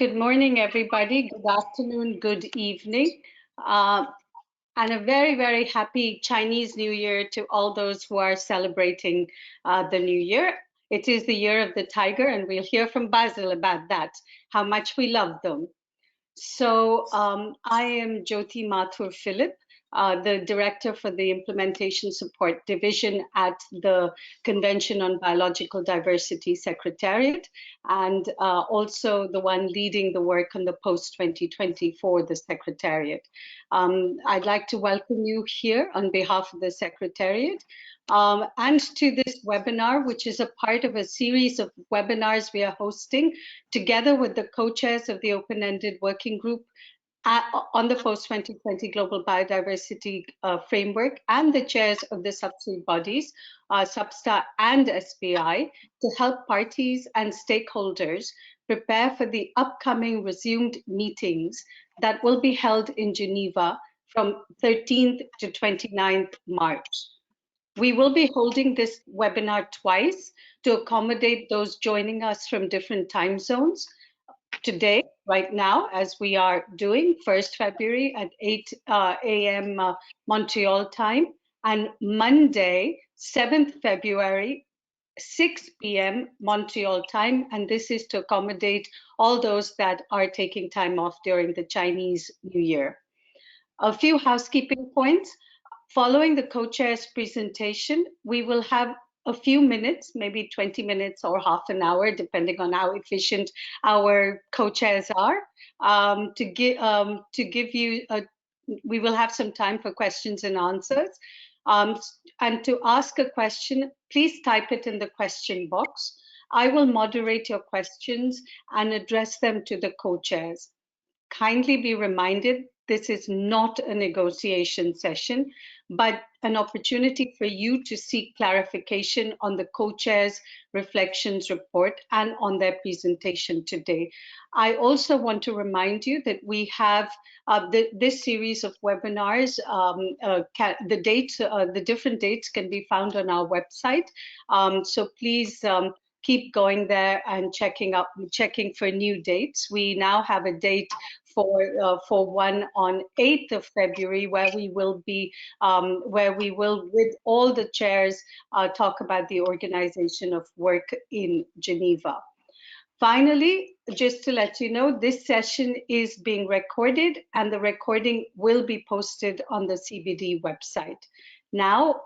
Good morning, everybody. Good afternoon, good evening, and a very, very happy Chinese New Year to all those who are celebrating the New Year. It is the year of the tiger, and we'll hear from Basil about that, how much we love them. So I am Jyoti Mathur Philip, the Director for the Implementation Support Division at the Convention on Biological Diversity Secretariat, and also the one leading the work on the post-2020 for the Secretariat. I'd like to welcome you here on behalf of the Secretariat. And to this webinar, which is a part of a series of webinars we are hosting together with the co-chairs of the open-ended working group on the post-2020 Global Biodiversity Framework and the chairs of the subsidiary bodies, SBSTA and SBI, to help parties and stakeholders prepare for the upcoming resumed meetings that will be held in Geneva from 13th to 29th March. We will be holding this webinar twice to accommodate those joining us from different time zones. Today, right now, as we are doing, 1st February at 8 a.m. Montreal time, and Monday, 7th February, 6 p.m. Montreal time, and this is to accommodate all those that are taking time off during the Chinese New Year. A few housekeeping points. Following the co-chair's presentation, we will have a few minutes, maybe 20 minutes or half an hour, depending on how efficient our co-chairs are, to give you, we will have some time for questions and answers. And to ask a question, please type it in the question box. I will moderate your questions and address them to the co-chairs. Kindly be reminded, this is not a negotiation session, but an opportunity for you to seek clarification on the co-chair's reflections report and on their presentation today. I also want to remind you that we have this series of webinars, the different dates can be found on our website. So please keep going there and checking for new dates. We now have a date for one on 8th of February, where we will with all the chairs talk about the organization of work in Geneva. Finally, just to let you know, this session is being recorded and the recording will be posted on the CBD website. Now,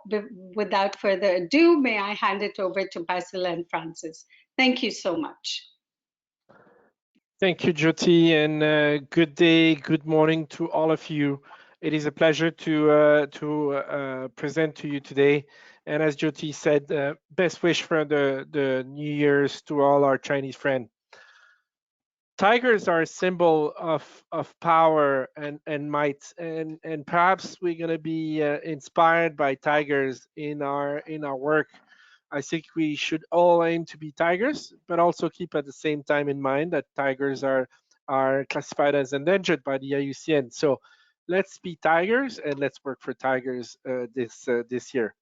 without further ado, may I hand it over to Basil and Francis. Thank you so much. Thank you, Jyoti, and good day, good morning to all of you. It is a pleasure to present to you today. And as Jyoti said, best wish for the New Year's to all our Chinese friends. Tigers are a symbol of power and might, and perhaps we're going to be inspired by tigers in our work. I think we should all aim to be tigers, but also keep at the same time in mind that tigers are classified as endangered by the IUCN. So let's be tigers and let's work for tigers this year.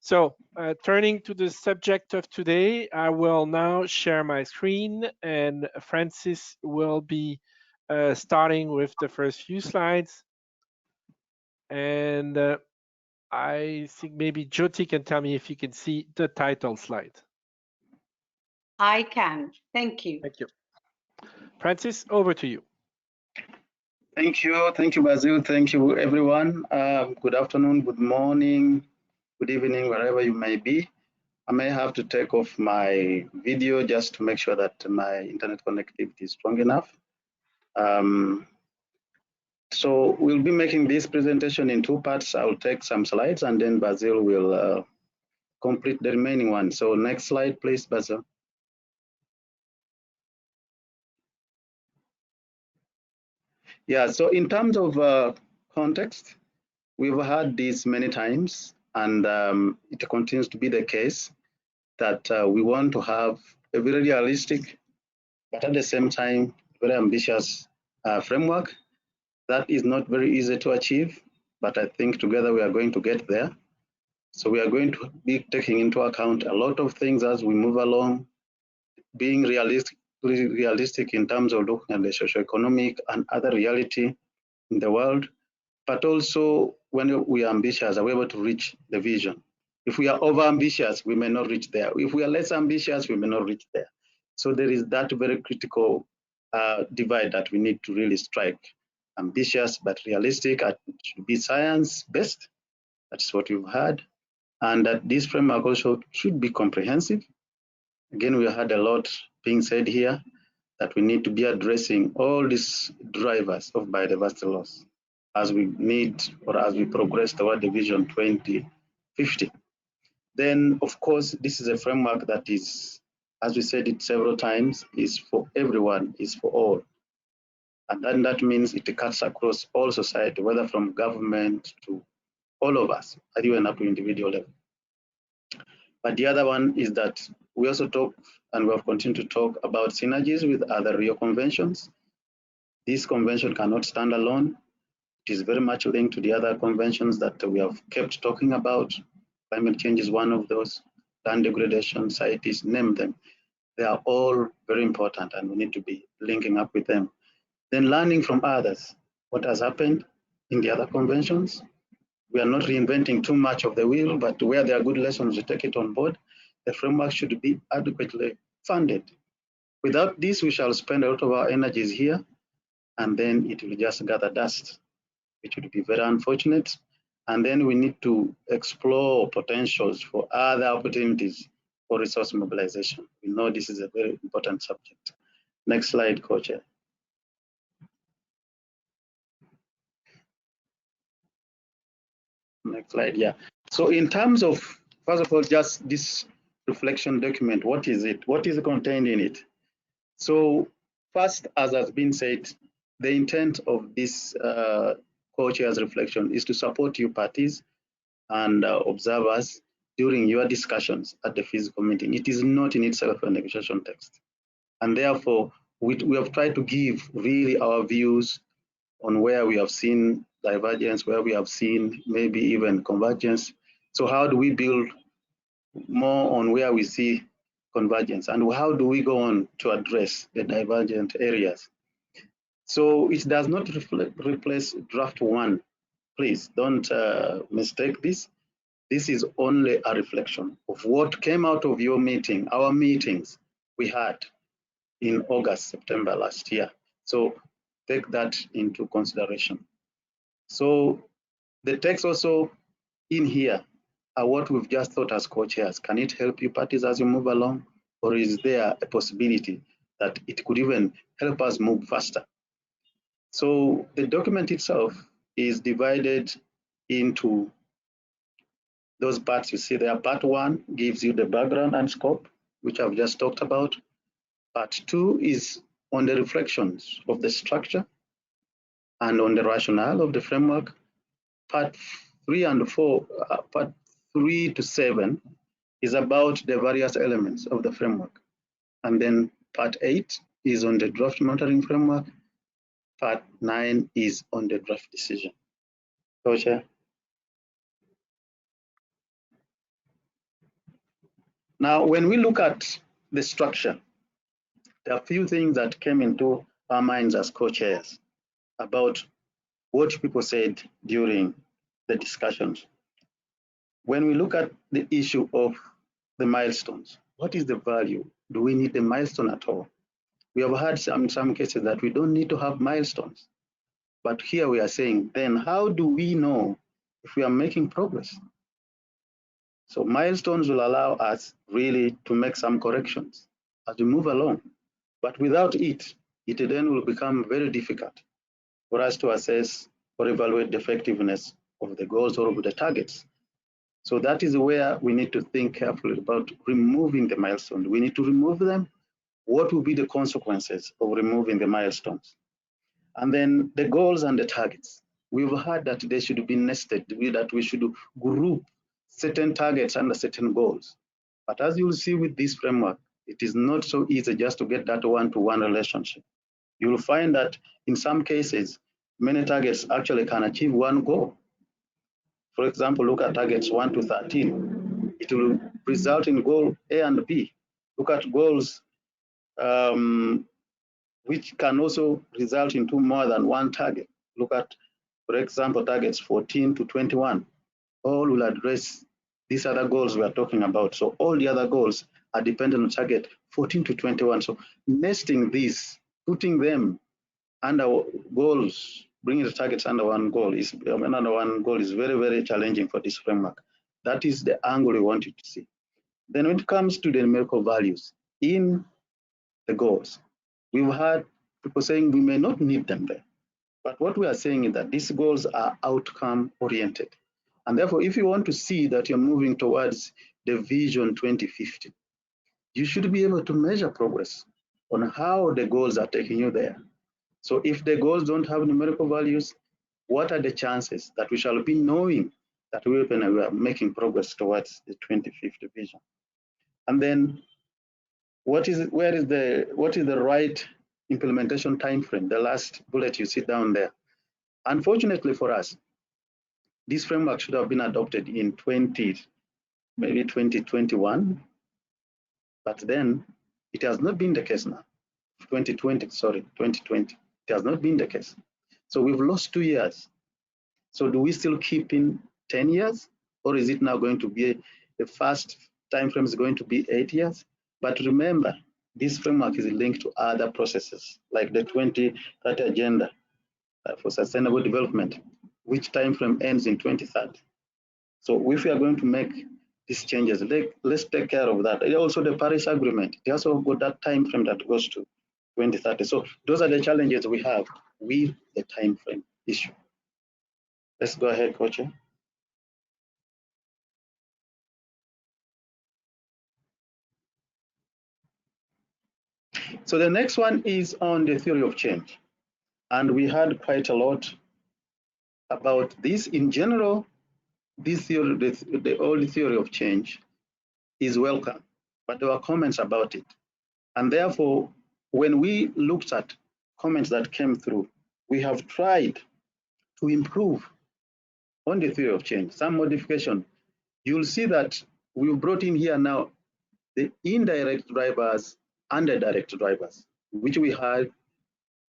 So turning to the subject of today, I will now share my screen, and Francis will be starting with the first few slides. And I think maybe Jyoti can tell me if you can see the title slide. I can. Thank you. Thank you. Francis, over to you. Thank you, Basil. Thank you, everyone. Good afternoon, good morning, good evening, wherever you may be. I may have to take off my video just to make sure that my internet connectivity is strong enough. So we'll be making this presentation in two parts. I'll take some slides and then Basil will complete the remaining one. So next slide, please, Basil. Yeah, so in terms of context, we've heard this many times, and it continues to be the case that we want to have a very realistic, but at the same time, very ambitious framework. That is not very easy to achieve, but I think together we are going to get there. So we are going to be taking into account a lot of things as we move along, being realistic realistic in terms of looking at the socioeconomic and other reality in the world, but also when we are ambitious, are we able to reach the vision? If we are over ambitious, we may not reach there. If we are less ambitious, we may not reach there. So there is that very critical divide that we need to really strike. Ambitious but realistic, it should be science-based. That's what we've had. And that this framework also should be comprehensive. Again, we had a lot being said here that we need to be addressing all these drivers of biodiversity loss as we need or as we progress toward the Vision 2050. Then, of course, this is a framework that is, as we said it several times, is for everyone, is for all. And then that means it cuts across all society, whether from government to all of us, at even up to individual level. But the other one is that we also talk, and we have continued to talk about synergies with other Rio conventions. This convention cannot stand alone. It is very much linked to the other conventions that we have kept talking about. Climate change is one of those, land degradation, CITES, name them. They are all very important and we need to be linking up with them. Then learning from others, what has happened in the other conventions. We are not reinventing too much of the wheel, but where there are good lessons, we take it on board. The framework should be adequately funded. Without this, we shall spend a lot of our energies here, and then it will just gather dust, which would be very unfortunate. And then we need to explore potentials for other opportunities for resource mobilization. We know this is a very important subject. Next slide, Co-Chair. Next slide, yeah. So in terms of, first of all, just this reflection document, what is it? What is contained in it? So first, as has been said, the intent of this co-chair's reflection is to support you parties and observers during your discussions at the physical meeting. It is not in itself a negotiation text. And therefore, we have tried to give really our views on where we have seen divergence, where we have seen maybe even convergence. So how do we build more on where we see convergence, and how do we go on to address the divergent areas? So it does not replace draft one. Please don't mistake this. This is only a reflection of what came out of your meeting, our meetings we had in August, September last year. So take that into consideration. So the text also in here are what we've just thought as co-chairs. Can it help you parties as you move along? Or is there a possibility that it could even help us move faster? So the document itself is divided into those parts you see there. Part one gives you the background and scope, which I've just talked about. Part two is on the reflections of the structure and on the rationale of the framework. Part 3 and 4, part 3 to 7 is about the various elements of the framework. And then part 8 is on the draft monitoring framework. Part 9 is on the draft decision. Co-Chair. Now, when we look at the structure, there are a few things that came into our minds as co-chairs about what people said during the discussions. When we look at the issue of the milestones, what is the value? Do we need a milestone at all? We have heard some cases that we don't need to have milestones. But here we are saying, then how do we know if we are making progress? So milestones will allow us really to make some corrections as we move along. But without it, it then will become very difficult for us to assess or evaluate the effectiveness of the goals or of the targets. So that is where we need to think carefully about removing the milestones. We need to remove them. What will be the consequences of removing the milestones? And then the goals and the targets. We've heard that they should be nested, that we should group certain targets under certain goals. But as you'll see with this framework, it is not so easy just to get that one-to-one relationship. You'll find that in some cases, many targets actually can achieve one goal. For example, look at targets 1 to 13. It will result in goal A and B. Look at goals which can also result into more than one target. Look at, for example, targets 14 to 21. All will address these other goals we are talking about. So all the other goals are dependent on target 14 to 21. So nesting these, putting them under goals, bringing the targets under one goal is very, very challenging for this framework. That is the angle we want you to see. Then when it comes to the numerical values in the goals, we've had people saying we may not need them there. But what we are saying is that these goals are outcome oriented. And therefore, if you want to see that you're moving towards the Vision 2050, you should be able to measure progress on how the goals are taking you there. So if the goals don't have numerical values, what are the chances that we shall be knowing that we are making progress towards the 2050 vision? And then what is the right implementation time frame? The last bullet you see down there. Unfortunately for us, this framework should have been adopted in 2021, but then it has not been the case now. 2020. It has not been the case. So we've lost 2 years. So do we still keep in 10 years? Or is it now going to be the first time frame is going to be 8 years? But remember, this framework is linked to other processes like the 2030 Agenda for Sustainable Development, which time frame ends in 2030. So if we are going to make these changes, let's take care of that. Also the Paris Agreement, it also got that time frame that goes to 2030. So those are the challenges we have with the time frame issue. Let's go ahead, Coach. So the next one is on the theory of change. And we heard quite a lot about this. In general, this theory, the old theory of change is welcome, but there were comments about it. And therefore, when we looked at comments that came through, we have tried to improve on the theory of change, some modification. You'll see that we've brought in here now the indirect drivers and the direct drivers, which we had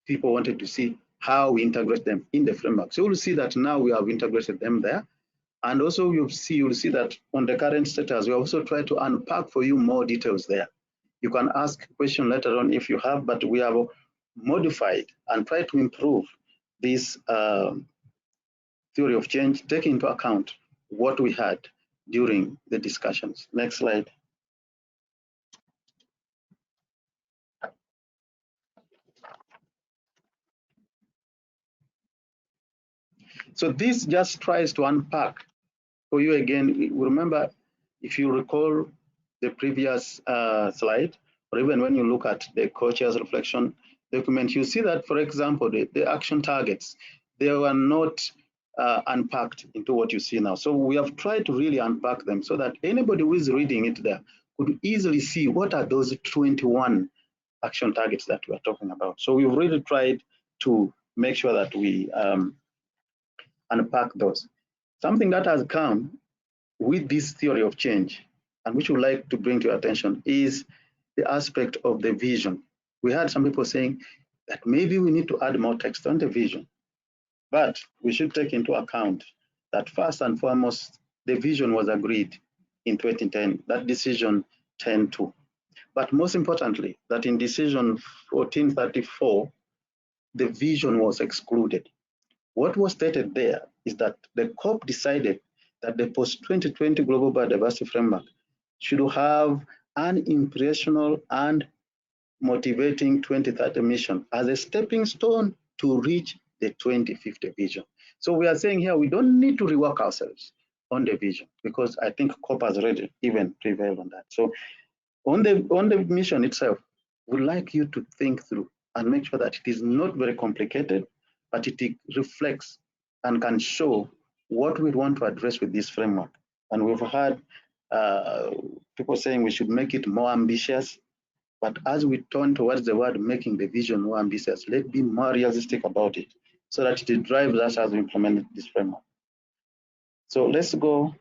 people wanted to see how we integrate them in the framework. So you'll see that now we have integrated them there. And also you'll see that on the current status, we also try to unpack for you more details there. You can ask a question later on if you have, but we have modified and tried to improve this theory of change, taking into account what we had during the discussions. Next slide. So this just tries to unpack for you again. Remember, if you recall the previous slide, or even when you look at the co-chair's reflection document, you see that, for example, the action targets, they were not unpacked into what you see now. So we have tried to really unpack them so that anybody who is reading it there could easily see what are those 21 action targets that we are talking about. So we've really tried to make sure that we unpack those. Something that has come with this theory of change and which we'd like to bring to your attention is the aspect of the vision. We had some people saying that maybe we need to add more text on the vision, but we should take into account that first and foremost, the vision was agreed in 2010, that decision 10.2. But most importantly, that in decision 1434, the vision was excluded. What was stated there is that the COP decided that the post-2020 Global Biodiversity Framework should have an inspirational and motivating 2030 mission as a stepping stone to reach the 2050 vision. So we are saying here we don't need to rework ourselves on the vision because I think COP has already even prevailed on that. So on the mission itself, we'd like you to think through and make sure that it is not very complicated, but it reflects and can show what we want to address with this framework. And we've had people saying we should make it more ambitious, but as we turn towards the word making the vision more ambitious, let's be more realistic about it so that it drives us as we implement this framework. So let's go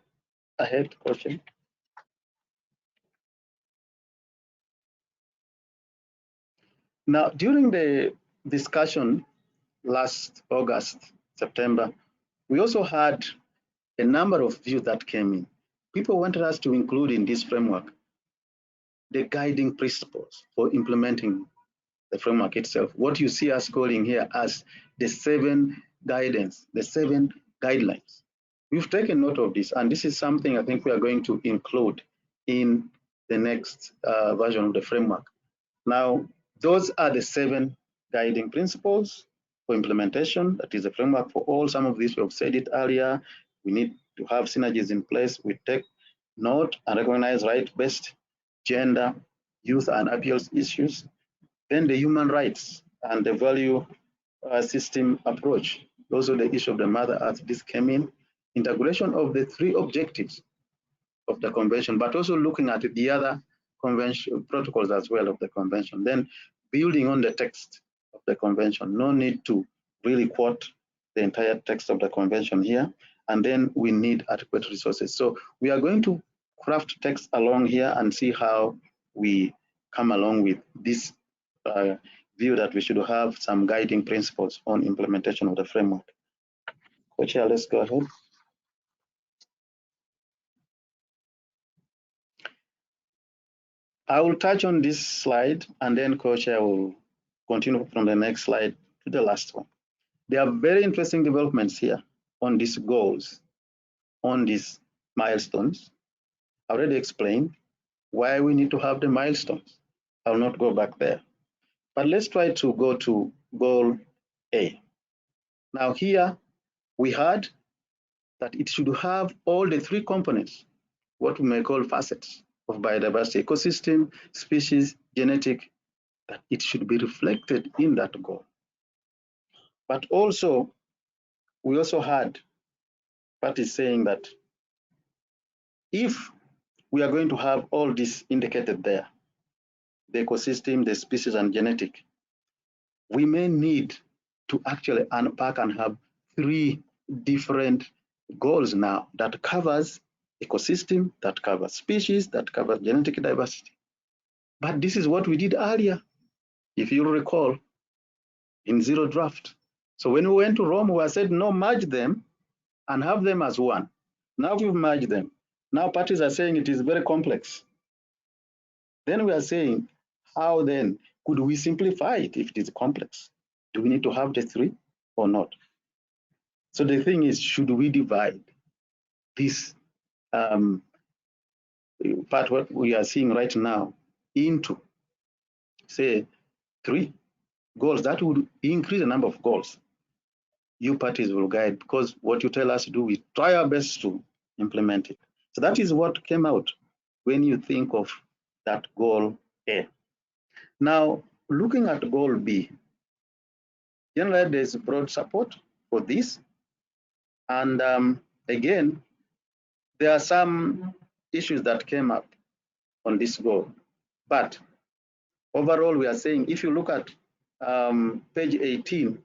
ahead, question. Now, during the discussion last August, September, we also had a number of views that came in. People wanted us to include in this framework the guiding principles for implementing the framework itself. What you see us calling here as the 7 guidance, the 7 guidelines. We've taken note of this, and this is something I think we are going to include in the next version of the framework. Now, those are the 7 guiding principles for implementation. That is a framework for all. Some of these we have said it earlier. We need to have synergies in place. We take note and recognize right-based, gender, youth, and appeals issues. Then the human rights and the value system approach. Those are the issue of the Mother Earth. This came in. Integration of the 3 objectives of the convention, but also looking at the other convention protocols as well of the convention. Then building on the text of the convention. No need to really quote the entire text of the convention here. And then we need adequate resources. So we are going to craft text along here and see how we come along with this view that we should have some guiding principles on implementation of the framework. Co-chair, let's go ahead. I will touch on this slide and then co-chair will continue from the next slide to the last one. There are very interesting developments here on these goals, on these milestones. I already explained why we need to have the milestones. I will not go back there. But let's try to go to goal A. Now here we had that it should have all the 3 components, what we may call facets of biodiversity, ecosystem, species, genetic, that it should be reflected in that goal. But also, we also had parties saying that if we are going to have all this indicated there, the ecosystem, the species, and genetic, we may need to actually unpack and have 3 different goals now that covers ecosystem, that covers species, that covers genetic diversity. But this is what we did earlier, if you recall, in zero draft. So when we went to Rome, we said, no, merge them and have them as one. Now we've merged them. Now parties are saying it is very complex. Then we are saying, how then could we simplify it if it is complex? Do we need to have the 3 or not? So the thing is, should we divide this part, what we are seeing right now, into, say, 3 goals? That would increase the number of goals you parties will guide, because what you tell us to do, we try our best to implement it. So that is what came out when you think of that goal A. Now, looking at goal B, generally there's broad support for this. And again, there are some issues that came up on this goal. But overall, we are saying, if you look at page 18,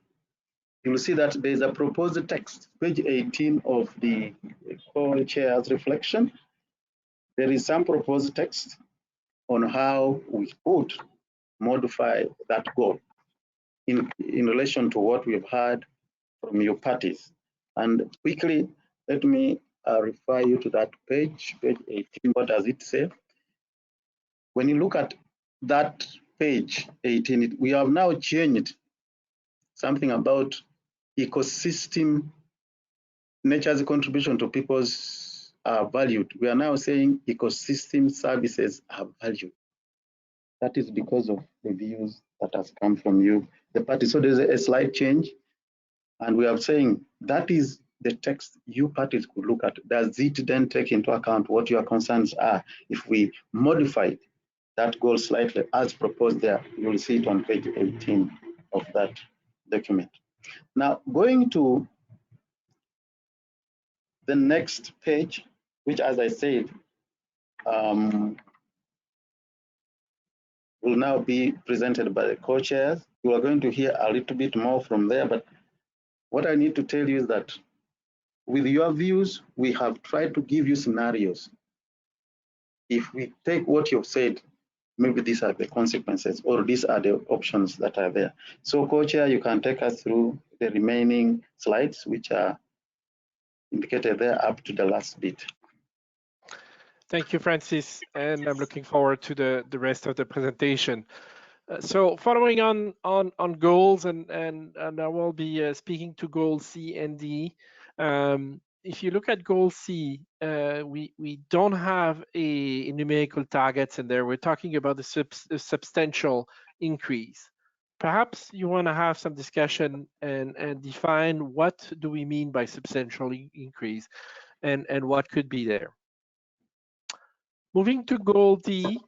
you will see that there is a proposed text, page 18 of the co-chair's reflection. There is some proposed text on how we could modify that goal in relation to what we've heard from your parties. And quickly, let me refer you to that page 18. What does it say? When you look at that page 18, we have now changed something about ecosystem, nature's contribution to people's valued. We are now saying ecosystem services are valued. That is because of the views that has come from you, the party. So there's a slight change. And we are saying that is the text you parties could look at. Does it then take into account what your concerns are? If we modify that goal slightly as proposed there, you'll see it on page 18 of that document. Now, going to the next page, which, as I said, will now be presented by the co-chairs. You are going to hear a little bit more from there, but what I need to tell you is that with your views, we have tried to give you scenarios. If we take what you've said, maybe these are the consequences, or these are the options that are there. So co-chair, you can take us through the remaining slides, which are indicated there up to the last bit. Thank you, Francis, and I'm looking forward to the rest of the presentation. So following on goals, and I will be speaking to goal C and D. If you look at goal C, we don't have a numerical targets in there. We're talking about a substantial increase. Perhaps you want to have some discussion and define what do we mean by substantial increase, and what could be there. Moving to goal D,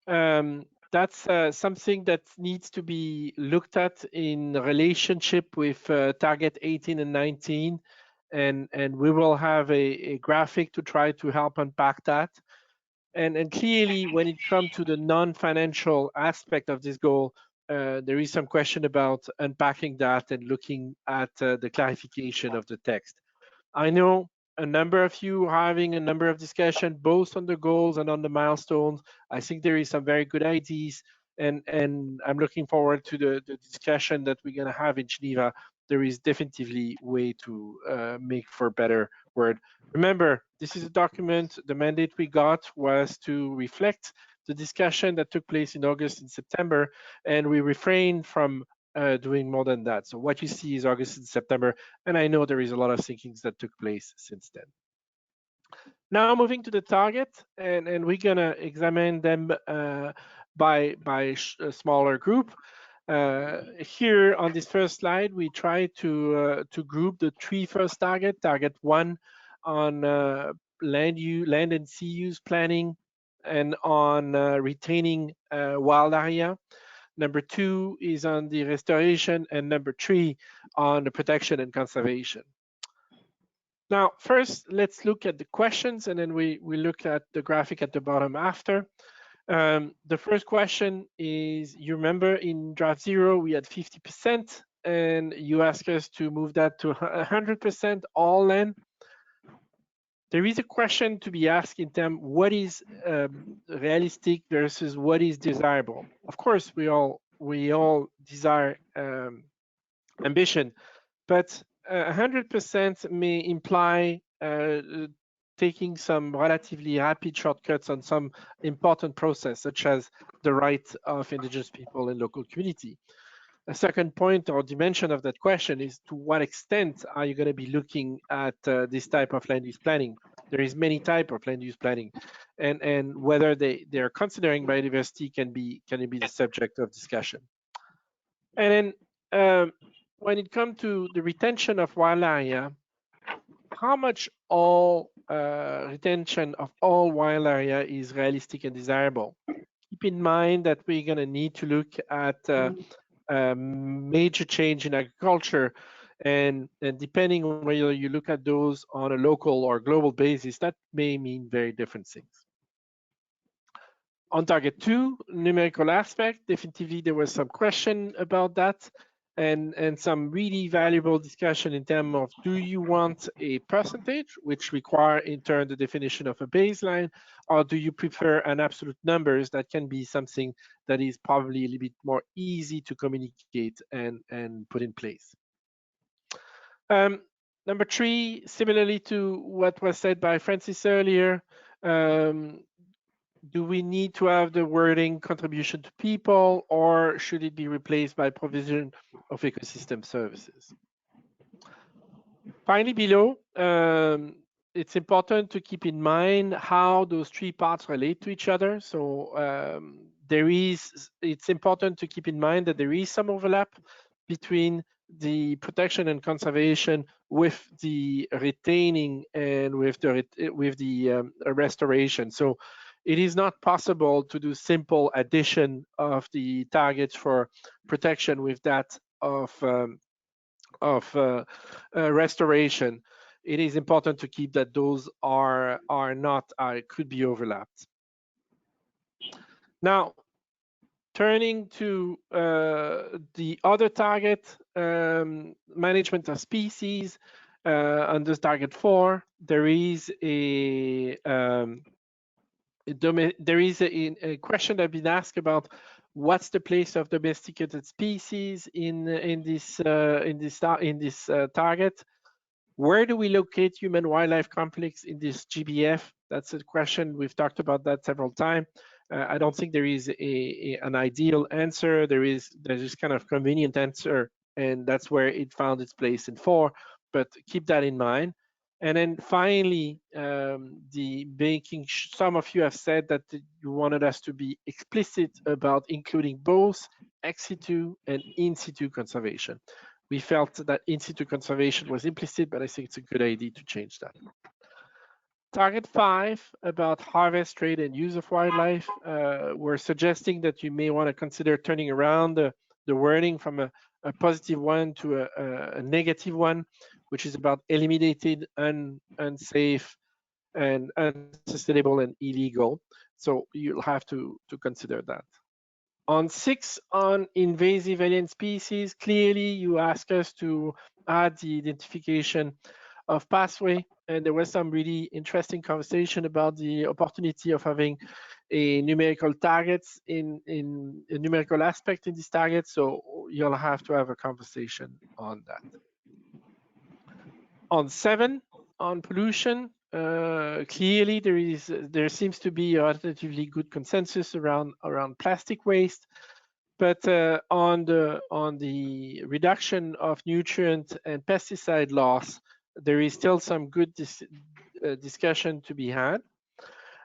that's something that needs to be looked at in relationship with target 18 and 19, and we will have a graphic to try to help unpack that. And clearly, when it comes to the non-financial aspect of this goal, there is some question about unpacking that and looking at the clarification of the text. I know a number of you are having a number of discussions, both on the goals and on the milestones. I think there is some very good ideas, and I'm looking forward to the discussion that we're going to have in Geneva. There is definitely way to make for better word. Remember, this is a document. The mandate we got was to reflect the discussion that took place in August and September, and we refrained from doing more than that. So what you see is August and September, and I know there is a lot of thinkings that took place since then. Now moving to the target, and we're gonna examine them by a smaller group. Here on this first slide, we try to group the three first target. Target 1 on land and sea use planning, and on retaining wild area. Number 2 is on the restoration, and number 3 on the protection and conservation. Now, first, let's look at the questions, and then we look at the graphic at the bottom after. The first question is, you remember in draft 0, we had 50%, and you asked us to move that to 100% all land. There is a question to be asked in terms what is realistic versus what is desirable. Of course, we all desire ambition, but 100% may imply taking some relatively rapid shortcuts on some important process, such as the right of indigenous people and local community. A second point or dimension of that question is, to what extent are you going to be looking at this type of land use planning? There is many types of land use planning, and whether they are considering biodiversity can be the subject of discussion. And then when it comes to the retention of wild area, how much all retention of all wild area is realistic and desirable? Keep in mind that we're going to need to look at major change in agriculture, and depending on whether you look at those on a local or global basis, that may mean very different things. On target 2, numerical aspect, definitely there was some question about that, and some really valuable discussion in terms of, do you want a percentage, which require in turn the definition of a baseline, or do you prefer an absolute numbers that can be something that is probably a little bit more easy to communicate and put in place. Number 3, similarly to what was said by Francis earlier, do we need to have the wording contribution to people, or should it be replaced by provision of ecosystem services? Finally, below, it's important to keep in mind how those 3 parts relate to each other. So it's important to keep in mind that there is some overlap between the protection and conservation with the retaining and with the restoration. So it is not possible to do simple addition of the targets for protection with that of restoration. It is important to keep that those could be overlapped. Now, turning to the other target, management of species, under target 4, there is a there is a question that's been asked about what's the place of domesticated species in this target. Where do we locate human-wildlife conflicts in this GBF? That's a question. We've talked about that several times. I don't think there is an ideal answer. There's just kind of convenient answer, and that's where it found its place in 4. But keep that in mind. And then finally, some of you have said that you wanted us to be explicit about including both ex situ and in situ conservation. We felt that in situ conservation was implicit, but I think it's a good idea to change that. Target 5 about harvest, trade, and use of wildlife. We're suggesting that you may want to consider turning around the wording from a positive one to a negative one, which is about eliminated, unsafe, and unsustainable and illegal. So you'll have to consider that. On 6, on invasive alien species, clearly you ask us to add the identification of pathway, and there was some really interesting conversation about the opportunity of having a numerical targets in a numerical aspect in this target, so you'll have to have a conversation on that. On 7, on pollution, clearly there seems to be a relatively good consensus around plastic waste, but on the reduction of nutrient and pesticide loss, there is still some good discussion to be had.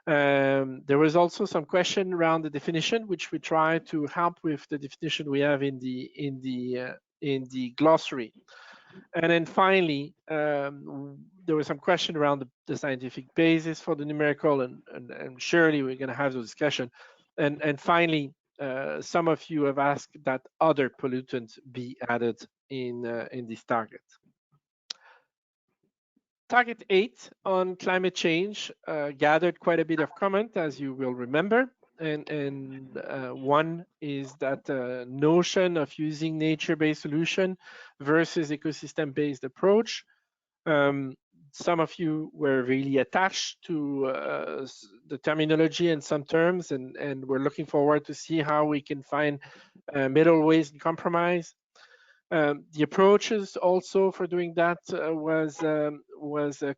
There was also some question around the definition, which we try to help with the definition we have in the glossary. And then finally, there was some question around the scientific basis for the numerical, and surely we're going to have the discussion. And finally, some of you have asked that other pollutants be added in this target. Target 8 on climate change gathered quite a bit of comment, as you will remember. And one is that notion of using nature-based solution versus ecosystem-based approach. Some of you were really attached to the terminology and some terms, and we're looking forward to see how we can find middle ways and compromise. The approaches also for doing that was a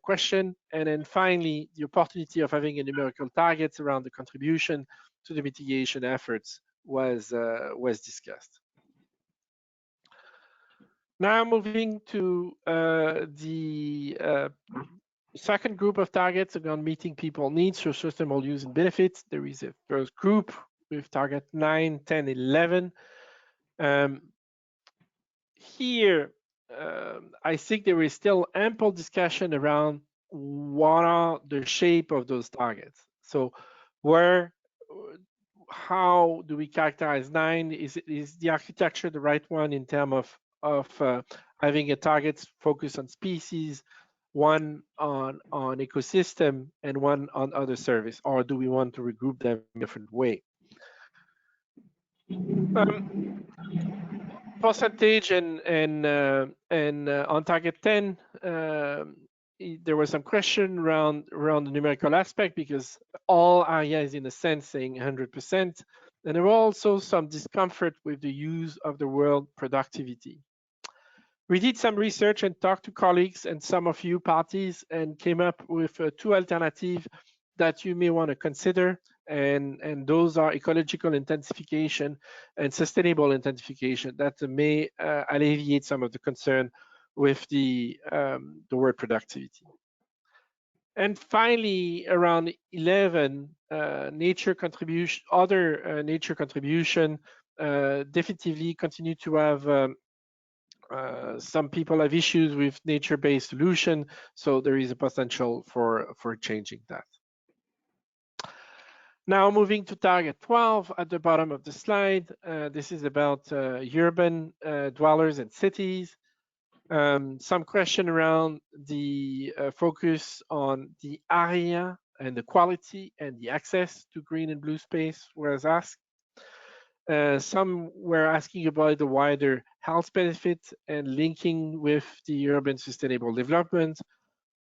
question. And then finally, the opportunity of having a numerical targets around the contribution to the mitigation efforts was discussed. Now moving to the second group of targets around meeting people needs for sustainable use and benefits. There is a first group with target 9, 10, 11. Here, I think there is still ample discussion around what are the shape of those targets. So how do we characterize 9? Is the architecture the right one in terms of having a target focus on species, one on ecosystem, and one on other service, or do we want to regroup them in a different way? Percentage and on target 10, there was some question around the numerical aspect, because all areas in a sense saying 100%, and there were also some discomfort with the use of the word productivity. We did some research and talked to colleagues and some of you parties and came up with 2 alternatives that you may want to consider, and those are ecological intensification and sustainable intensification that may alleviate some of the concern with the word productivity. And finally, around 11, nature contribution, other nature contribution, definitively continue to have some people have issues with nature-based solution, so there is a potential for changing that. Now moving to target 12 at the bottom of the slide. This is about urban dwellers and cities. Some question around the focus on the area and the quality and the access to green and blue space was asked. Some were asking about the wider health benefits and linking with the urban sustainable development.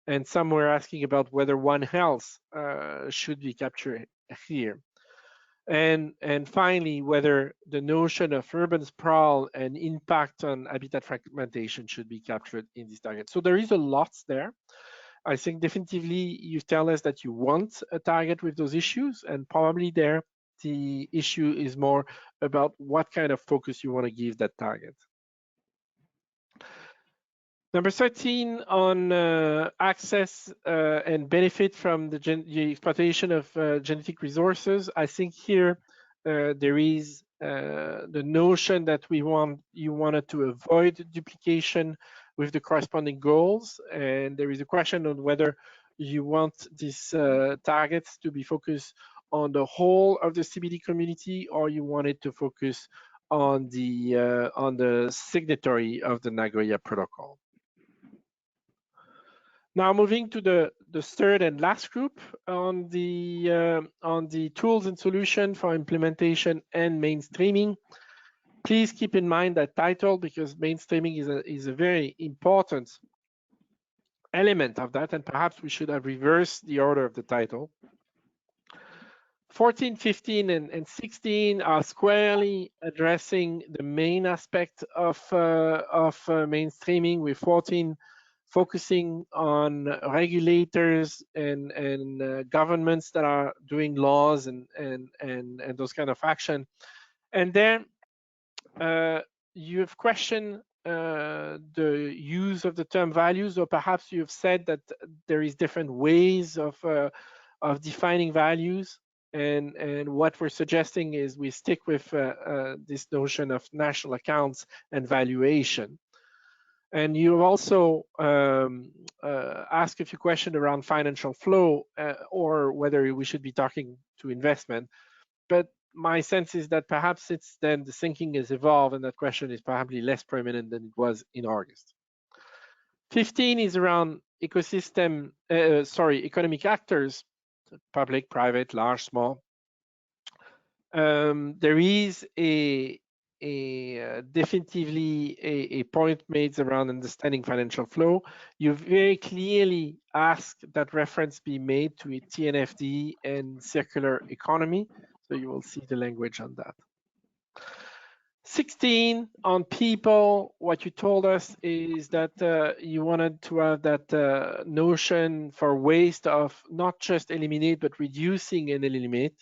And some were asking about whether One Health should be captured here. And finally, whether the notion of urban sprawl and impact on habitat fragmentation should be captured in this target. So there is a lot there. I think definitively you tell us that you want a target with those issues, and probably there the issue is more about what kind of focus you want to give that target. Number 13 on access and benefit from the exploitation of genetic resources. I think here there is the notion that you wanted to avoid duplication with the corresponding goals, and there is a question on whether you want these targets to be focused on the whole of the CBD community, or you want it to focus on the signatory of the Nagoya Protocol. Now moving to the third and last group on the tools and solution for implementation and mainstreaming. Please keep in mind that title, because mainstreaming is a very important element of that, and perhaps we should have reversed the order of the title. 14, 15, and 16 are squarely addressing the main aspect of mainstreaming, with 14 focusing on regulators and governments that are doing laws and those kind of action. And then you have questioned the use of the term values, or perhaps you've said that there is different ways of defining values. And what we're suggesting is we stick with this notion of national accounts and valuation. And you also ask a few questions around financial flow or whether we should be talking to investment. But my sense is that perhaps it's then the thinking has evolved and that question is probably less prominent than it was in August. 15 is around economic actors, public, private, large, small. There is definitively a point made around understanding financial flow. You very clearly asked that reference be made to a TNFD and circular economy. So you will see the language on that. 16 on people, what you told us is that you wanted to have that notion for waste of not just eliminate, but reducing and eliminate,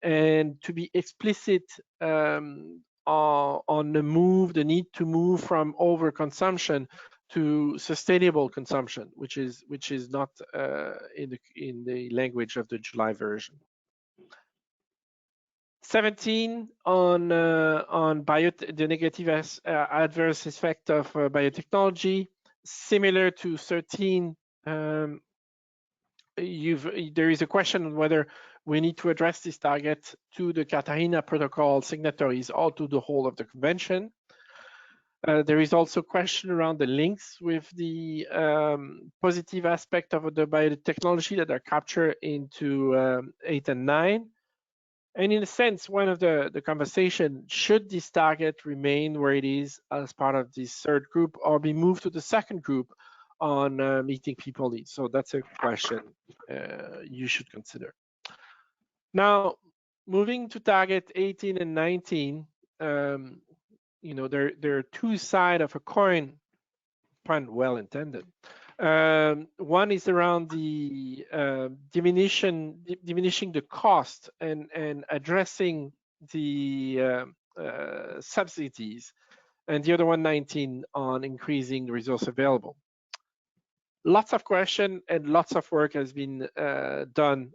and to be explicit on the need to move from overconsumption to sustainable consumption, which is not in the language of the July version. 17 on the negative adverse effect of biotechnology. Similar to 13, there is a question on whether we need to address this target to the Cartagena Protocol signatories or to the whole of the convention. There is also a question around the links with the positive aspect of the biotechnology that are captured into 8 and 9. And in a sense, one of the conversation, should this target remain where it is as part of this third group or be moved to the second group on meeting people needs? So that's a question you should consider. Now, moving to target 18 and 19, you know, there are two sides of a coin, pun well intended. One is around the diminishing the cost and addressing the subsidies, and the other one, 19, on increasing the resource available. Lots of questions and lots of work has been done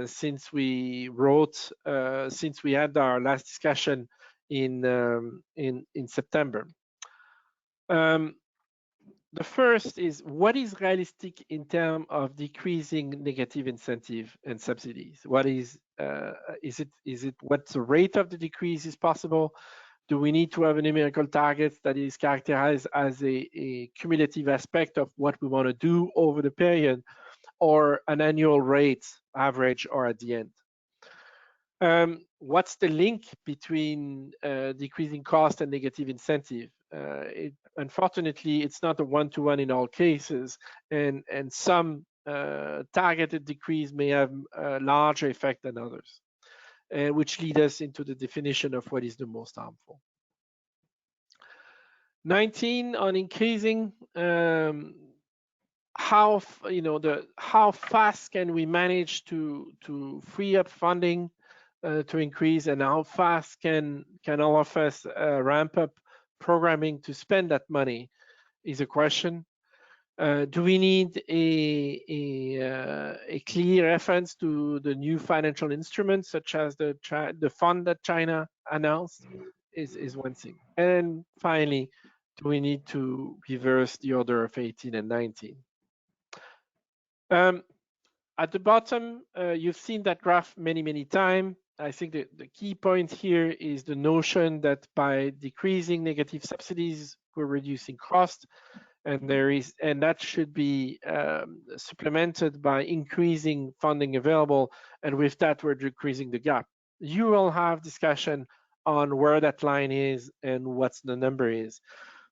since we had our last discussion in September. The first is, what is realistic in terms of decreasing negative incentive and subsidies? What is it what's the rate of the decrease is possible? Do we need to have a numerical target that is characterized as a cumulative aspect of what we want to do over the period, or an annual rate, average, or at the end? What's the link between decreasing cost and negative incentive? Unfortunately, it's not a one-to-one in all cases, and some targeted decrease may have a larger effect than others, which lead us into the definition of what is the most harmful. 19 on increasing, how fast can we manage to free up funding to increase, and how fast can all of us ramp up programming to spend that money is a question. Do we need a clear reference to the new financial instruments, such as the fund that China announced, is one thing. And finally, do we need to reverse the order of 18 and 19? At the bottom, you've seen that graph many times. I think the key point here is the notion that by decreasing negative subsidies, we're reducing cost. And that should be supplemented by increasing funding available, and with that we're decreasing the gap. You will have discussion on where that line is and what the number is,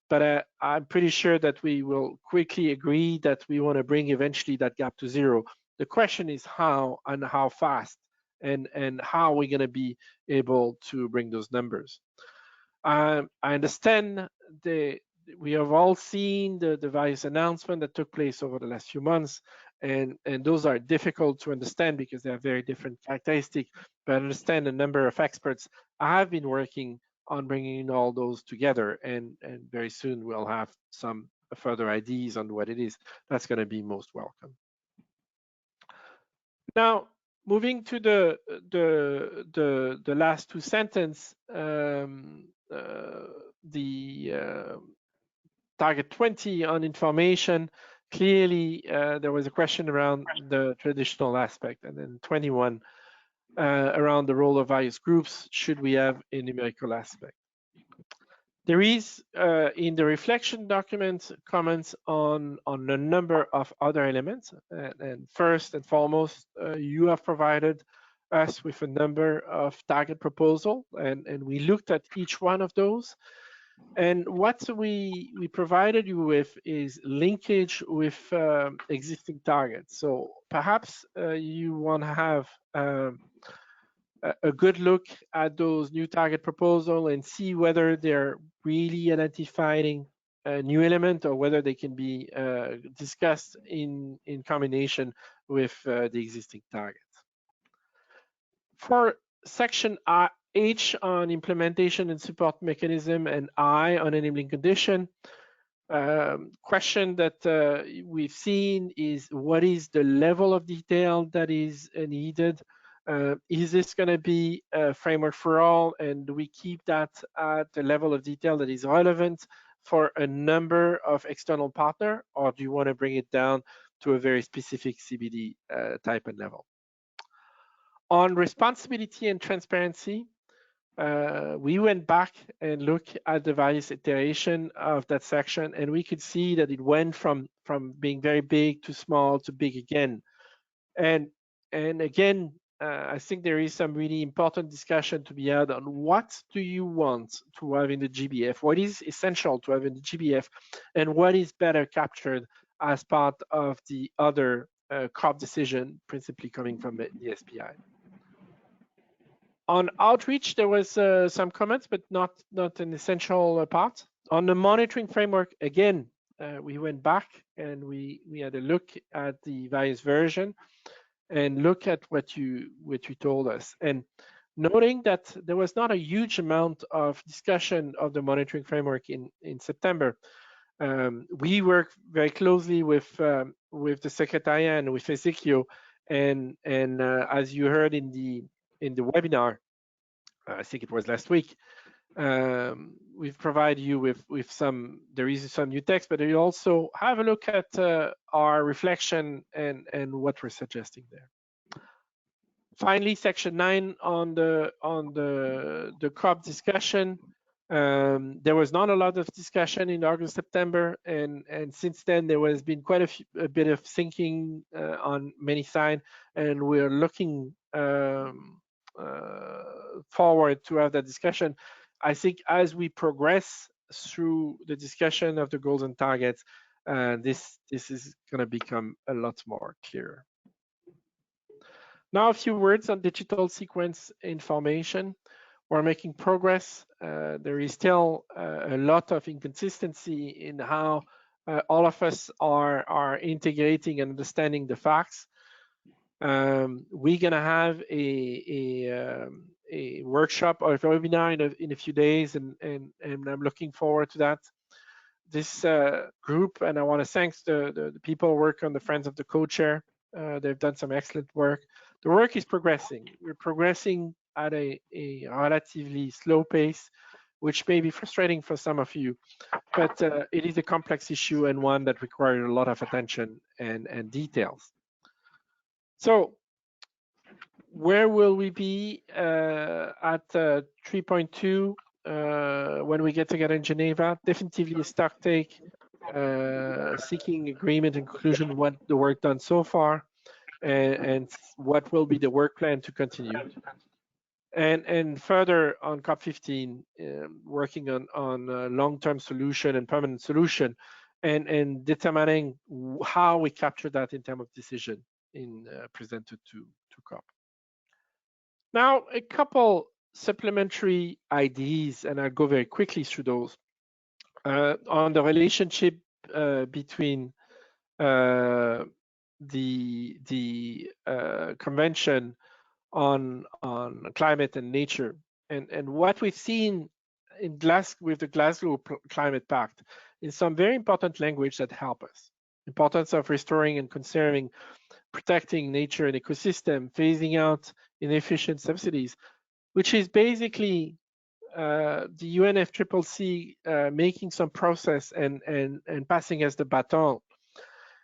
but I'm pretty sure that we will quickly agree that we want to bring eventually that gap to zero. The question is how and how fast, and how we're going to be able to bring those numbers. I understand we have all seen the various announcements that took place over the last few months, and those are difficult to understand because they have very different characteristics. But I understand a number of experts have been working on bringing all those together, and very soon we'll have some further ideas on what it is that's going to be most welcome. Now, moving to the last two sentences, target 20 on information, clearly there was a question around the traditional aspect, and then 21 around the role of various groups, should we have a numerical aspect. There is in the reflection document comments on a number of other elements, and first and foremost, you have provided us with a number of target proposals, and we looked at each one of those. And what we provided you with is linkage with existing targets. So perhaps you want to have a good look at those new target proposals and see whether they're really identifying a new element, or whether they can be discussed in combination with the existing targets. For section H on implementation and support mechanism, and I on enabling condition, question that we've seen is, what is the level of detail that is needed? Is this going to be a framework for all, and do we keep that at the level of detail that is relevant for a number of external partners, or do you want to bring it down to a very specific CBD type and level? On responsibility and transparency, we went back and looked at the various iteration of that section, and we could see that it went from being very big to small to big again. And again, I think there is some really important discussion to be had on what do you want to have in the GBF, what is essential to have in the GBF, and what is better captured as part of the other COP decision, principally coming from the SBI. On outreach, there was some comments, but not an essential part. On the monitoring framework, again, we went back and we had a look at the various versions and look at what you told us. And noting that there was not a huge amount of discussion of the monitoring framework in September, we worked very closely with the Secretariat and with Ezekiel, and as you heard in the webinar, I think it was last week, we've provided you with some, there is some new text, but you also have a look at our reflection and what we're suggesting there. Finally, section 9 on the COP discussion. There was not a lot of discussion in August, September, and since then there has been quite a bit of thinking on many sides, and we're looking forward to have that discussion. I think as we progress through the discussion of the goals and targets, this is going to become a lot more clear. Now, a few words on digital sequence information. We're making progress. There is still a lot of inconsistency in how all of us are integrating and understanding the facts. We're going to have a workshop or a webinar in a few days, and I'm looking forward to that. This group, and I want to thank the people who work on the Friends of the Co-Chair. They've done some excellent work. The work is progressing. We're progressing at a relatively slow pace, which may be frustrating for some of you, but it is a complex issue and one that requires a lot of attention and details. So where will we be at 3.2 when we get together in Geneva? Definitely a stock take, seeking agreement and conclusion what the work done so far, and what will be the work plan to continue. And further on COP15, working on long-term solution and permanent solution, and determining how we capture that in terms of decision in presented to COP. Now, a couple supplementary ideas, and I'll go very quickly through those. On the relationship between the convention on climate and nature, and what we've seen in with the Glasgow Climate Pact is some very important language that help us. Importance of restoring and conserving, protecting nature and ecosystem, phasing out inefficient subsidies, which is basically the UNFCCC making some process and passing us the baton.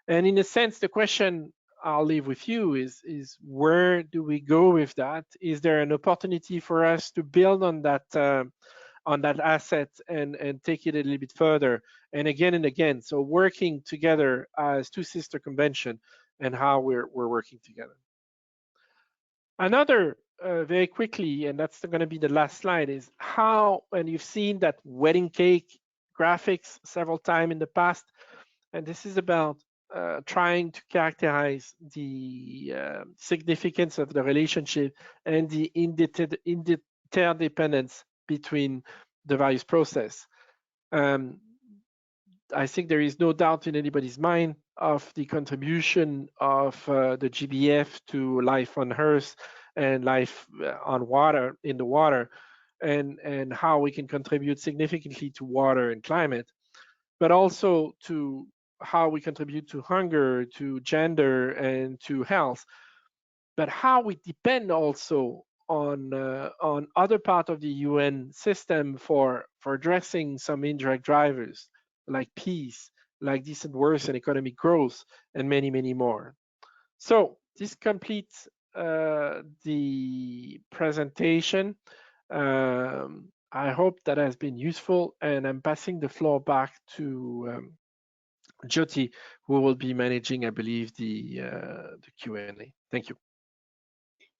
And in a sense, the question I'll leave with you is where do we go with that? Is there an opportunity for us to build on that asset and take it a little bit further, and again? So working together as two sister convention and how we're working together. Another very quickly, and that's going to be the last slide, is how, and you've seen that wedding cake graphics several times in the past, and this is about trying to characterize the significance of the relationship and the interdependence between the various process. I think there is no doubt in anybody's mind of the contribution of the GBF to life on Earth and life on water, in the water, and how we can contribute significantly to water and climate, but also to how we contribute to hunger, to gender, and to health, but how we depend also on other part of the UN system for addressing some indirect drivers like peace, like decent work and economic growth, and many, many more. So this completes the presentation. I hope that has been useful, and I'm passing the floor back to Jyoti, who will be managing, I believe, the Q&A. Thank you.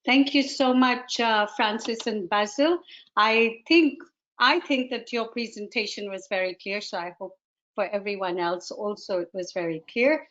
Thank you so much, Francis and Basil. I think that your presentation was very clear, so I hope for everyone else also it was very clear.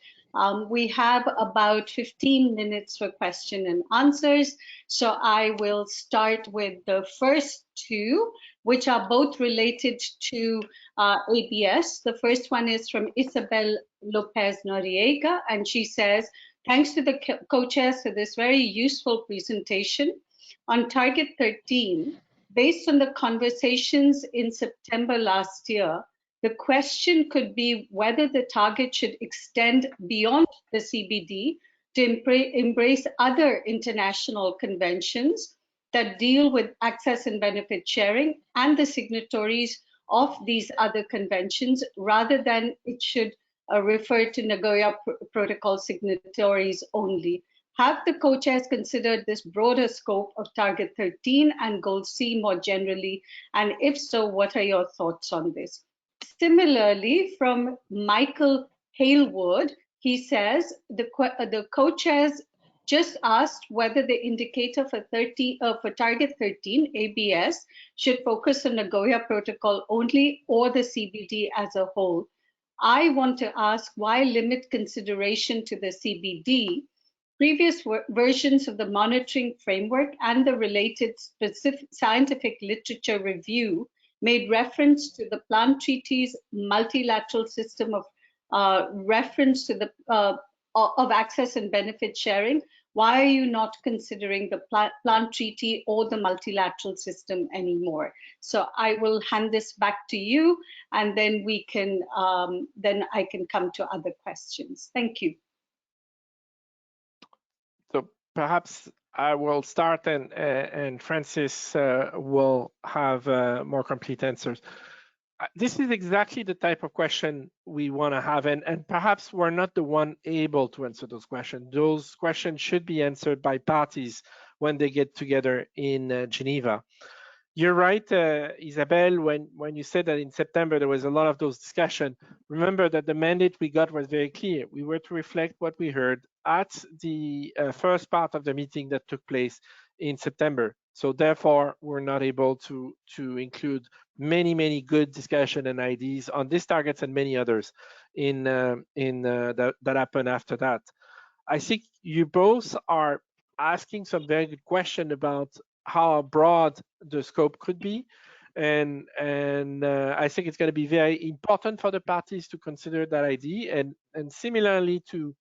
We have about 15 minutes for question and answers, so I will start with the first two, which are both related to ABS. The first one is from Isabel Lopez Noriega, and she says, thanks to the co-chairs for this very useful presentation. On Target 13, based on the conversations in September last year, the question could be whether the target should extend beyond the CBD to embrace other international conventions that deal with access and benefit sharing and the signatories of these other conventions, rather than it should refer to Nagoya Protocol signatories only. Have the co-chairs considered this broader scope of Target 13 and Goal C more generally? And if so, what are your thoughts on this? Similarly, from Michael Halewood, he says the co-chairs just asked whether the indicator for Target 13, ABS, should focus on Nagoya Protocol only or the CBD as a whole. I want to ask, why limit consideration to the CBD? Previous versions of the monitoring framework and the related specific scientific literature review made reference to the plant treaty's multilateral system of reference to the of access and benefit sharing. Why are you not considering the plant treaty or the multilateral system anymore? So I will hand this back to you, and then we can then I can come to other questions. Thank you. So perhaps I will start, and Francis will have more complete answers. This is exactly the type of question we want to have, and perhaps we're not the one able to answer those questions. Those questions should be answered by parties when they get together in Geneva. You're right, Isabel, when you said that in September there was a lot of those discussions. Remember that the mandate we got was very clear. We were to reflect what we heard at the first part of the meeting that took place in September. So therefore, we're not able to include many good discussion and ideas on these targets and many others that happened after that. I think you both are asking some very good question about how broad the scope could be, and I think it's going to be very important for the parties to consider that idea, and similarly to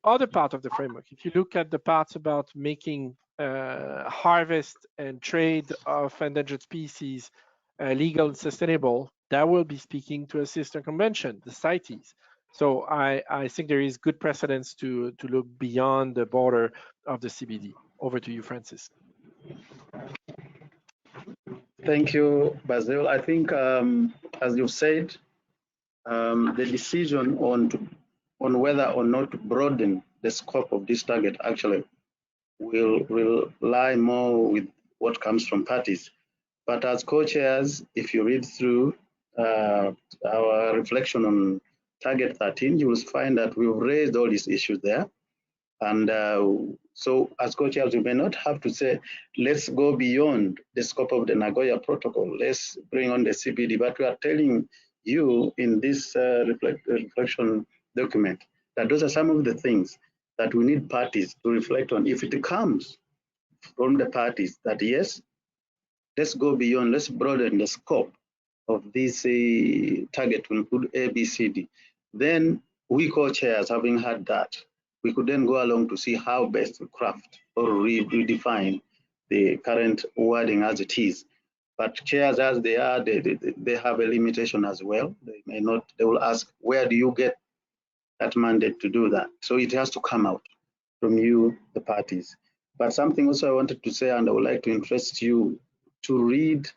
other part of the framework. If you look at the parts about making harvest and trade of endangered species legal and sustainable, that will be speaking to a sister convention, the CITES. So I think there is good precedence to look beyond the border of the CBD. Over to you, Francis. Thank you, Basil. I think, as you've said, the decision on whether or not to broaden the scope of this target actually will lie more with what comes from parties. But as co-chairs, if you read through our reflection on Target 13, you will find that we've raised all these issues there. And so as co-chairs, we may not have to say, let's go beyond the scope of the Nagoya Protocol, let's bring on the CBD, but we are telling you in this reflection document that those are some of the things that we need parties to reflect on. If it comes from the parties that yes, let's go beyond, let's broaden the scope of this target to include A, B, C, D, then we co-chairs, having had that, we could then go along to see how best to craft or redefine the current wording as it is. But chairs as they are, they have a limitation as well. They may not, they will ask, where do you get that mandate to do that? So it has to come out from you, the parties. But something also I wanted to say, and I would like to interest you to read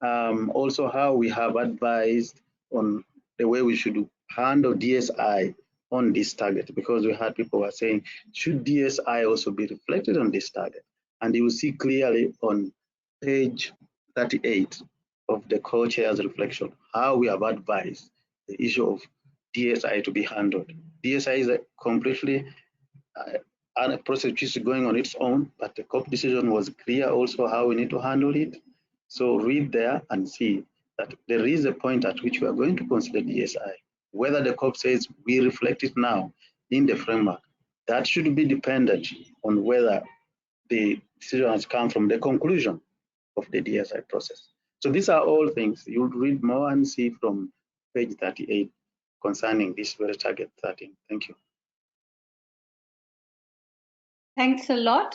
also how we have advised on the way we should handle DSI on this target, because we had people who are saying, should DSI also be reflected on this target? And you will see clearly on page 38 of the co-chair's reflection, how we have advised the issue of DSI to be handled. DSI is a completely a process which is going on its own, but the COP decision was clear also how we need to handle it. So read there and see that there is a point at which we are going to consider DSI. Whether the COP says we reflect it now in the framework, that should be dependent on whether the decision has come from the conclusion of the DSI process. So these are all things you'll read more and see from page 38 concerning this very target 13. Thank you. Thanks a lot.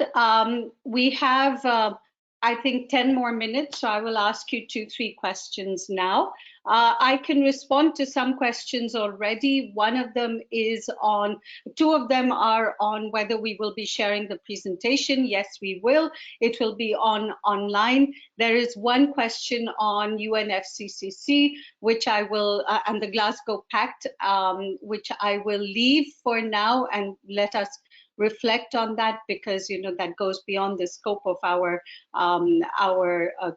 We have, I think, 10 more minutes, so I will ask you 2-3 questions now. I can respond to some questions already. One of them is on, 2 of them are on whether we will be sharing the presentation. Yes, we will. It will be online. There is one question on UNFCCC, which I will, and the Glasgow Pact, which I will leave for now and let us reflect on that, because that goes beyond the scope of our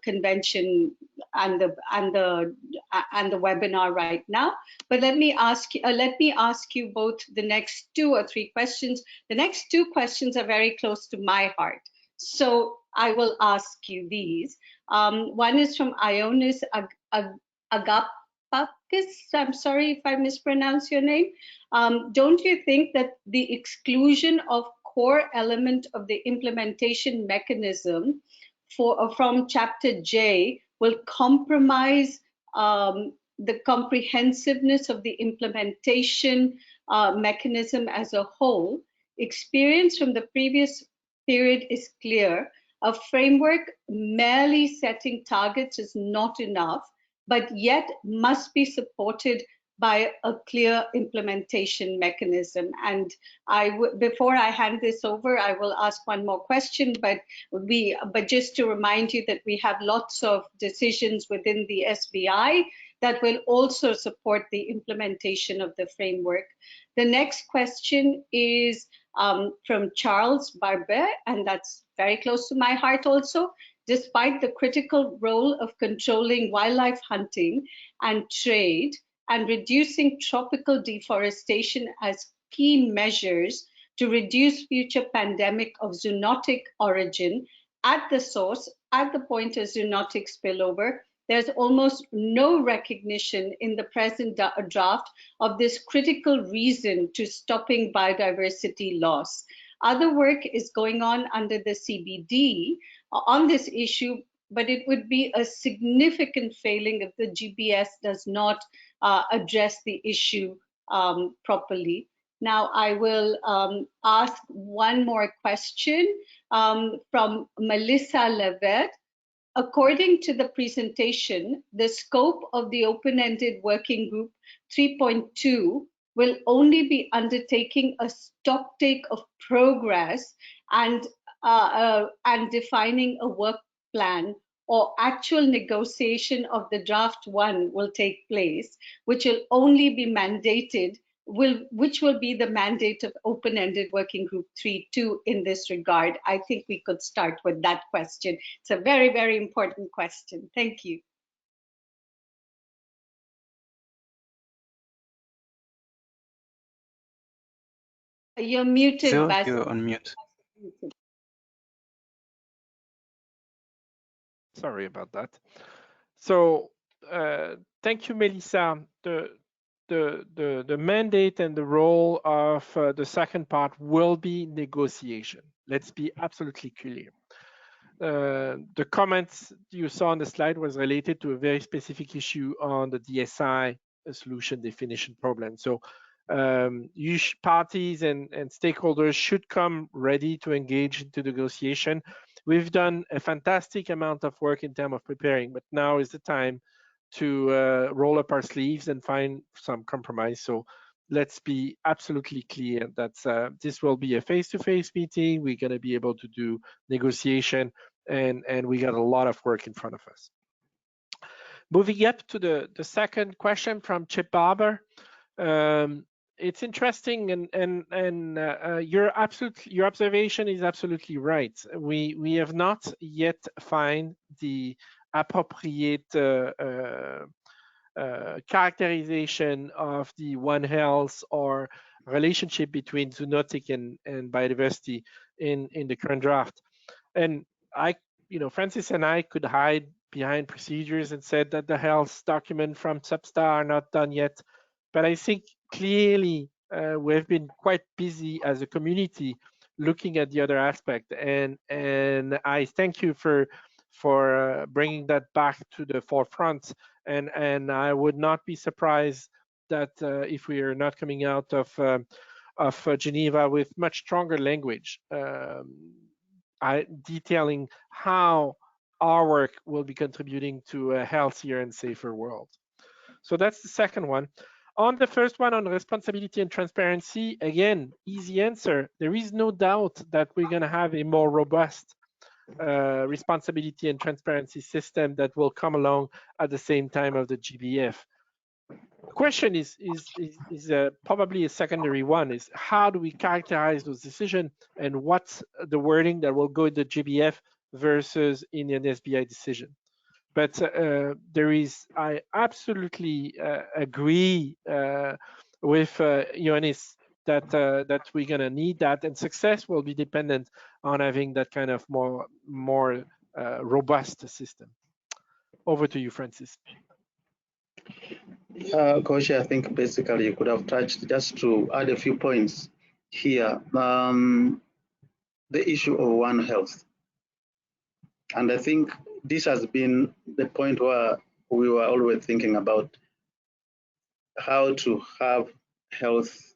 convention and the webinar right now. But let me ask you both the next 2 or 3 questions. The next 2 questions are very close to my heart, so I will ask you these. One is from Ionis Agapa. I'm sorry if I mispronounce your name. Don't you think that the exclusion of core element of the implementation mechanism from Chapter J will compromise the comprehensiveness of the implementation mechanism as a whole? Experience from the previous period is clear. A framework merely setting targets is not enough, but yet must be supported by a clear implementation mechanism. And before I hand this over, I will ask one more question, but just to remind you that we have lots of decisions within the SBI that will also support the implementation of the framework. The next question is from Charles Barber, and that's very close to my heart also. Despite the critical role of controlling wildlife hunting and trade and reducing tropical deforestation as key measures to reduce future pandemic of zoonotic origin at the source, at the point of zoonotic spillover, there's almost no recognition in the present draft of this critical reason to stopping biodiversity loss. Other work is going on under the CBD on this issue, but it would be a significant failing if the GBS does not address the issue properly. Now, I will ask one more question from Melissa Levet. According to the presentation, the scope of the open-ended working group 3.2 will only be undertaking a stocktake of progress and defining a work plan, or actual negotiation of the draft one will take place, which will only be mandated, which will be the mandate of open-ended working group 3.2 in this regard. I think we could start with that question. It's a very, very important question. Thank you. You're muted, So Basil. you're on mute. Sorry about that. So thank you, Melissa. The mandate and the role of the second part will be negotiation. Let's be absolutely clear. The comments you saw on the slide was related to a very specific issue on the DSI solution definition problem. So parties and stakeholders should come ready to engage into negotiation. We've done a fantastic amount of work in terms of preparing, but now is the time to roll up our sleeves and find some compromise. So let's be absolutely clear that this will be a face-to-face meeting. We're going to be able to do negotiation, and we got a lot of work in front of us. Moving up to the second question from Chip Barber. It's interesting, and your observation is absolutely right. We have not yet found the appropriate characterization of the One Health or relationship between zoonotic and biodiversity in the current draft. And Francis and I could hide behind procedures and said that the health document from Substar are not done yet. But I think clearly we've been quite busy as a community looking at the other aspect, and I thank you for bringing that back to the forefront. And I would not be surprised that if we are not coming out of Geneva with much stronger language, detailing how our work will be contributing to a healthier and safer world. So that's the second one. On the first one, on responsibility and transparency, again, easy answer. There is no doubt that we're going to have a more robust responsibility and transparency system that will come along at the same time of the GBF. The question is probably a secondary one, is how do we characterize those decisions and what's the wording that will go in the GBF versus in an SBI decision? But I absolutely agree with Ioannis that we're going to need that, and success will be dependent on having that kind of more robust system. Over to you, Francis. Coach, I think basically you could have touched, just to add a few points here, the issue of One Health. And I think this has been the point where we were always thinking about how to have health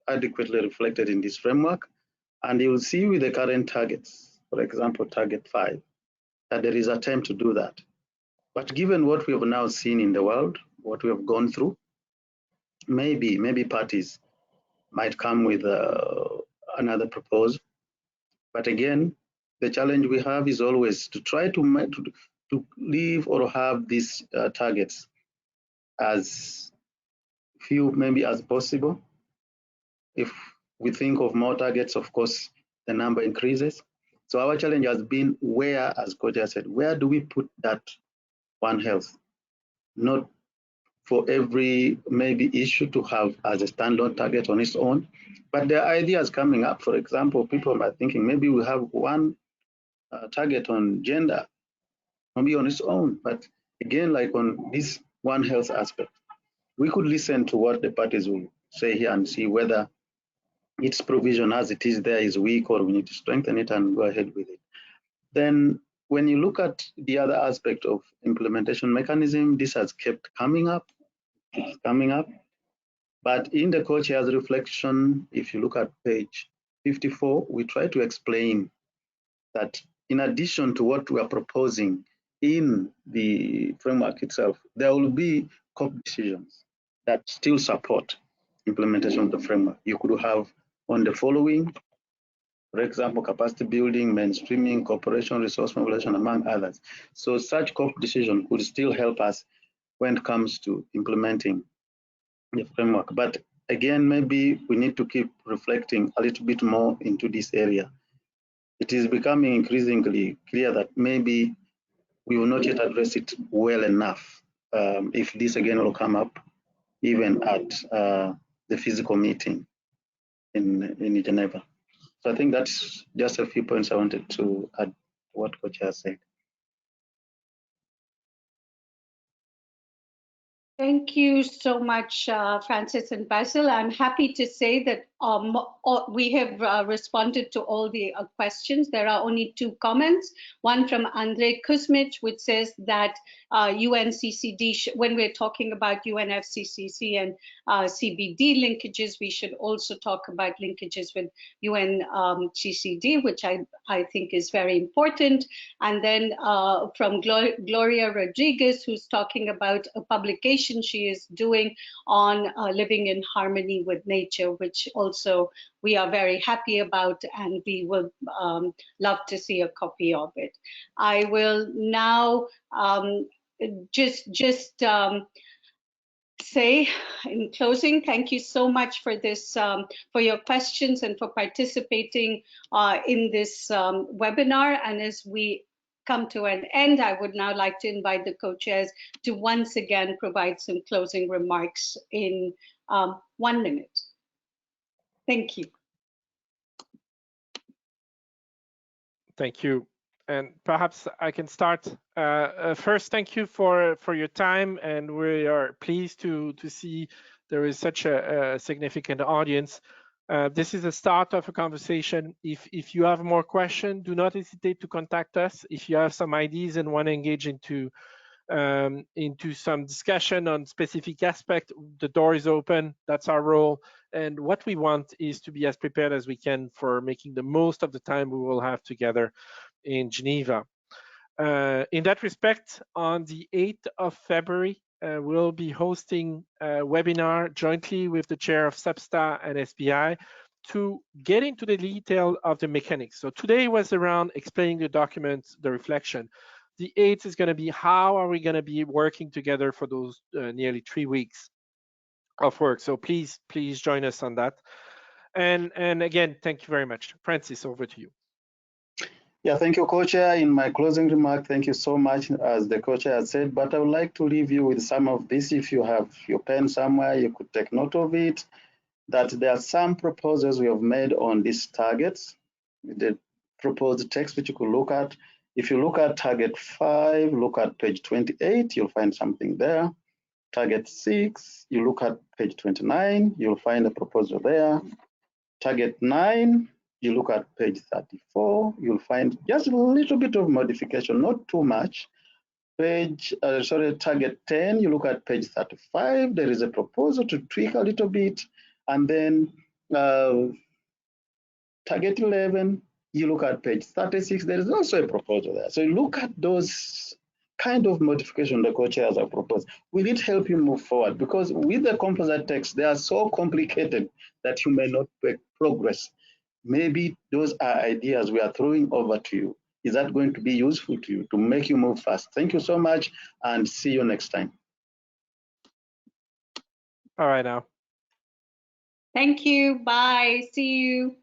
adequately reflected in this framework. And you'll see with the current targets, for example, target 5, that there is an attempt to do that. But given what we have now seen in the world, what we have gone through, maybe parties might come with another proposal. But again, the challenge we have is always to try to leave or have these targets as few maybe as possible. If we think of more targets, of course, the number increases. So our challenge has been where, as Coach has said, where do we put that One Health? Not for every maybe issue to have as a standalone target on its own, but there are ideas coming up. For example, people are thinking maybe we have one target on gender, maybe on its own, but again, like on this One Health aspect, we could listen to what the parties will say here and see whether its provision as it is there is weak or we need to strengthen it and go ahead with it. Then when you look at the other aspect of implementation mechanism, this has kept coming up, it's coming up. But in the co-chair's reflection, if you look at page 54, we try to explain that in addition to what we are proposing in the framework itself, there will be COP decisions that still support implementation of the framework. You could have on the following, for example, capacity building, mainstreaming, cooperation, resource mobilization, among others. So such COP decision could still help us when it comes to implementing the framework. But again, maybe we need to keep reflecting a little bit more into this area. It is becoming increasingly clear that maybe we will not yet address it well enough if this again will come up even at the physical meeting in Geneva. So I think that's just a few points I wanted to add to what Coach has said. Thank you so much, Francis and Basil. I'm happy to say that we have responded to all the questions. There are only 2 comments. One from Andrei Kuzmich, which says that UNCCD, when we're talking about UNFCCC and CBD linkages, we should also talk about linkages with UNCCD, which I think is very important. And then from Gloria Rodriguez, who's talking about a publication she is doing on living in harmony with nature, which also we are very happy about, and we would love to see a copy of it. I will now just say in closing, thank you so much for this, for your questions and for participating in this webinar. And as we come to an end, I would now like to invite the co-chairs to once again provide some closing remarks in 1 minute. Thank you. Thank you. And perhaps I can start. First, thank you for your time, and we are pleased to see there is such a significant audience. This is the start of a conversation. If you have more questions, do not hesitate to contact us. If you have some ideas and want to engage into some discussion on specific aspect, the door is open. That's our role. And what we want is to be as prepared as we can for making the most of the time we will have together in Geneva. In that respect, on the 8th of February, we'll be hosting a webinar jointly with the chair of SBSTA and SBI to get into the detail of the mechanics. So today was around explaining the documents, the reflection. The 8th is going to be how are we going to be working together for those nearly 3 weeks of work. So please join us on that. And again, thank you very much. Francis, over to you. Yeah, thank you, Co-Chair. In my closing remark, thank you so much, as the Co-Chair has said, but I would like to leave you with some of this. If you have your pen somewhere, you could take note of it, that there are some proposals we have made on these targets, the proposed text which you could look at. If you look at target 5, look at page 28, you'll find something there. Target 6, you look at page 29, you'll find a proposal there. Target 9, you look at page 34, you'll find just a little bit of modification, not too much. Target 10, you look at page 35, there is a proposal to tweak a little bit. And then target 11, you look at page 36, there is also a proposal there. So you look at those kind of modification the co-chairs have proposed. Will it help you move forward? Because with the composite text, they are so complicated that you may not make progress. Maybe those are ideas we are throwing over to you. Is that going to be useful to you to make you move fast? Thank you so much and see you next time. All right now. Thank you. Bye. See you.